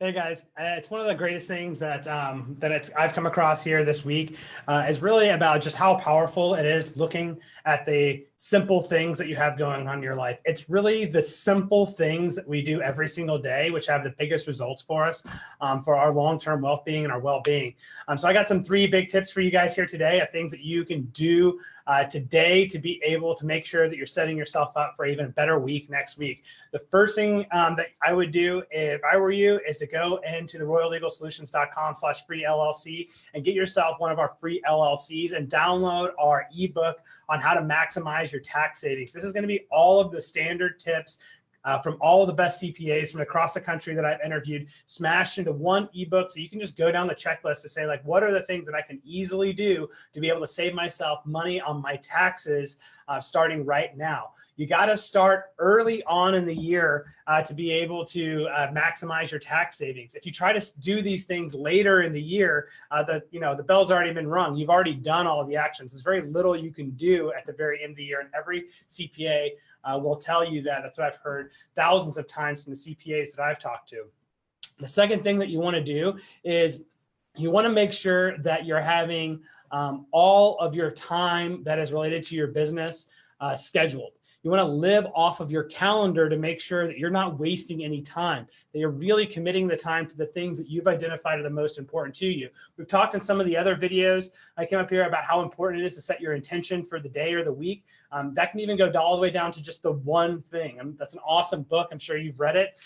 Hey guys, it's one of the greatest things that I've come across here this week is really about just how powerful it is looking at the simple things that you have going on in your life. It's really the simple things that we do every single day, which have the biggest results for us for our long-term well-being and our well-being. So I got some 3 big tips for you guys here today of things that you can do today to be able to make sure that you're setting yourself up for even a better week next week. The first thing that I would do if I were you is to go into the royallegalsolutions.com/free LLC and get yourself one of our free LLCs and download our ebook on how to maximize your tax savings. This is going to be all of the standard tips from all of the best CPAs from across the country that I've interviewed, smashed into one ebook. So you can just go down the checklist to say, like, what are the things that I can easily do to be able to save myself money on my taxes starting right now. You got to start early on in the year to be able to maximize your tax savings. If you try to do these things later in the year, the bell's already been rung. You've already done all of the actions. There's very little you can do at the very end of the year, and every CPA will tell you that. That's what I've heard thousands of times from the CPAs that I've talked to. The second thing that you want to do is you want to make sure that you're having all of your time that is related to your business scheduled. You want to live off of your calendar to make sure that you're not wasting any time, that you're really committing the time to the things that you've identified are the most important to you. We've talked in some of the other videos I came up here about how important it is to set your intention for the day or the week. That can even go all the way down to just the one thing. That's an awesome book. I'm sure you've read it.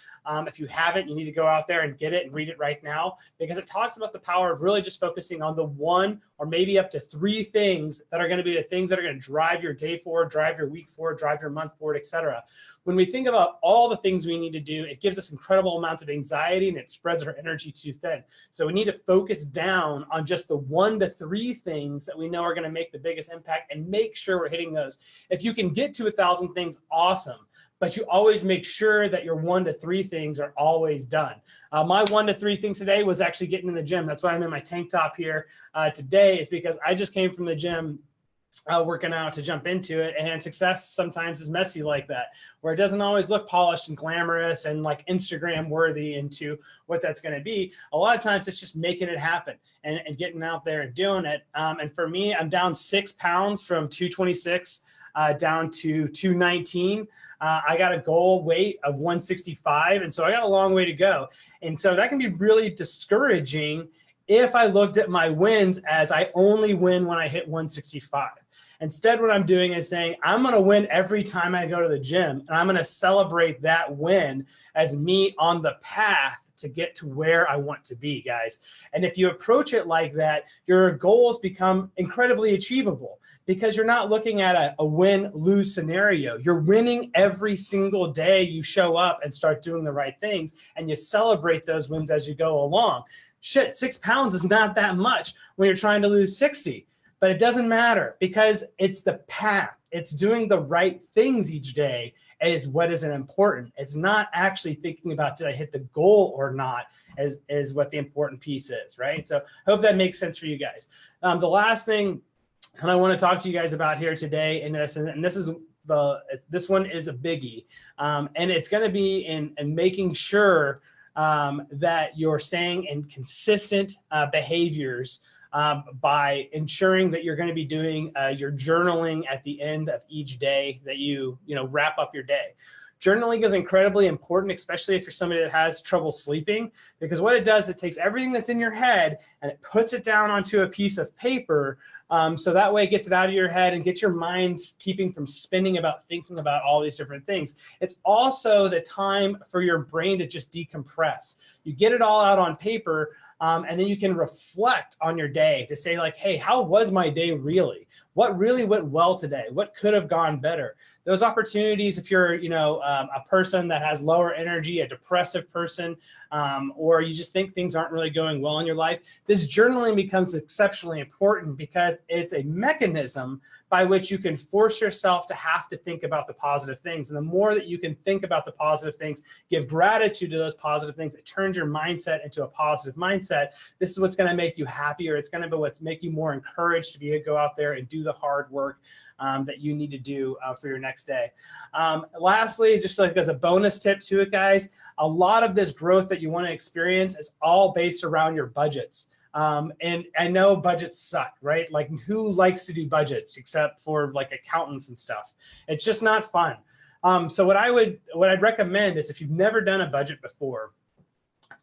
If you haven't, you need to go out there and get it and read it right now, because it talks about the power of really just focusing on the one or maybe up to 3 things that are going to be the things that are going to drive your day forward, drive your week forward, drive your month forward, etc. When we think about all the things we need to do, it gives us incredible amounts of anxiety and it spreads our energy too thin. So we need to focus down on just the 1 to 3 things that we know are going to make the biggest impact and make sure we're hitting those. If you can get to 1,000 things, awesome. But you always make sure that your 1 to 3 things are always done. My 1 to 3 things today was actually getting in the gym. That's why I'm in my tank top here today, is because I just came from the gym working out to jump into it, and success sometimes is messy like that, where it doesn't always look polished and glamorous and like Instagram worthy into what that's going to be. A lot of times it's just making it happen and getting out there and doing it. And for me, I'm down 6 pounds from 226 down to 219. I got a goal weight of 165. And so I got a long way to go. And so that can be really discouraging if I looked at my wins as I only win when I hit 165. Instead, what I'm doing is saying, I'm going to win every time I go to the gym, and I'm going to celebrate that win as me on the path to get to where I want to be, guys. And if you approach it like that, your goals become incredibly achievable, because you're not looking at a win-lose scenario. You're winning every single day you show up and start doing the right things, and you celebrate those wins as you go along. Shit, 6 pounds is not that much when you're trying to lose 60, but it doesn't matter, because it's the path. It's doing the right things each day is what is important. It's not actually thinking about, did I hit the goal or not, is what the important piece is, right? So I hope that makes sense for you guys. The last thing that I want to talk to you guys about here today, and this one is a biggie, and it's going to be in making sure that you're staying in consistent behaviors by ensuring that you're going to be doing your journaling at the end of each day that you wrap up your day. Journaling is incredibly important, especially if you're somebody that has trouble sleeping, because what it does, it takes everything that's in your head and it puts it down onto a piece of paper. So that way it gets it out of your head and gets your mind keeping from spinning about thinking about all these different things. It's also the time for your brain to just decompress. You get it all out on paper, and then you can reflect on your day to say, like, hey, how was my day really? What really went well today? What could have gone better? Those opportunities, if you're, a person that has lower energy, a depressive person, or you just think things aren't really going well in your life, this journaling becomes exceptionally important, because it's a mechanism by which you can force yourself to have to think about the positive things. And the more that you can think about the positive things, give gratitude to those positive things, it turns your mindset into a positive mindset. This is what's going to make you happier. It's going to be what's make you more encouraged to be able to go out there and do do the hard work that you need to do for your next day. Lastly, just like as a bonus tip to it, guys, a lot of this growth that you want to experience is all based around your budgets. And I know budgets suck, right? Like, who likes to do budgets except for like accountants and stuff? It's just not fun. So what I'd recommend is, if you've never done a budget before,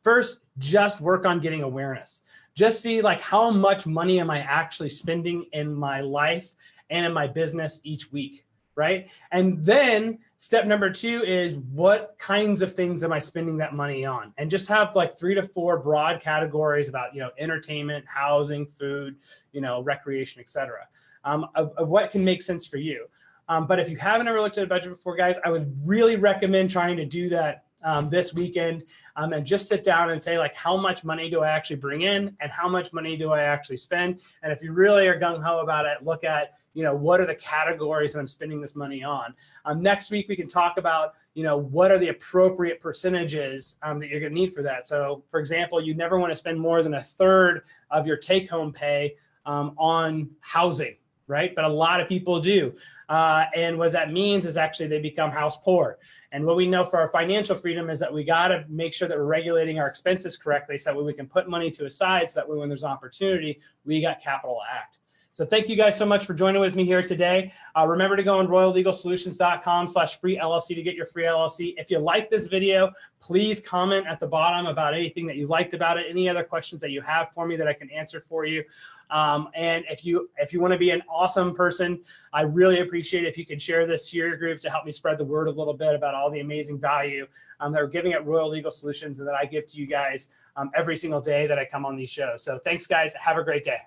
first, just work on getting awareness. Just see like, how much money am I actually spending in my life and in my business each week, right? And then step number 2 is, what kinds of things am I spending that money on? And just have like 3 to 4 broad categories about, entertainment, housing, food, recreation, etc. Of what can make sense for you. But if you haven't ever looked at a budget before, guys, I would really recommend trying to do that this weekend, and just sit down and say, like, how much money do I actually bring in and how much money do I actually spend? And if you really are gung-ho about it, look at, what are the categories that I'm spending this money on? Next week, we can talk about, what are the appropriate percentages that you're going to need for that. So, for example, you never want to spend more than 1/3 of your take-home pay on housing, right? But a lot of people do. And what that means is actually they become house poor. And what we know for our financial freedom is that we got to make sure that we're regulating our expenses correctly, so that we can put money to a side, so that way when there's opportunity, we got capital to act. So thank you guys so much for joining with me here today. Remember to go on royallegalsolutions.com/free LLC to get your free LLC. If you like this video, please comment at the bottom about anything that you liked about it, any other questions that you have for me that I can answer for you. And if you want to be an awesome person, I really appreciate it if you can share this to your group to help me spread the word a little bit about all the amazing value that we're giving at Royal Legal Solutions, and that I give to you guys every single day that I come on these shows. So thanks, guys. Have a great day.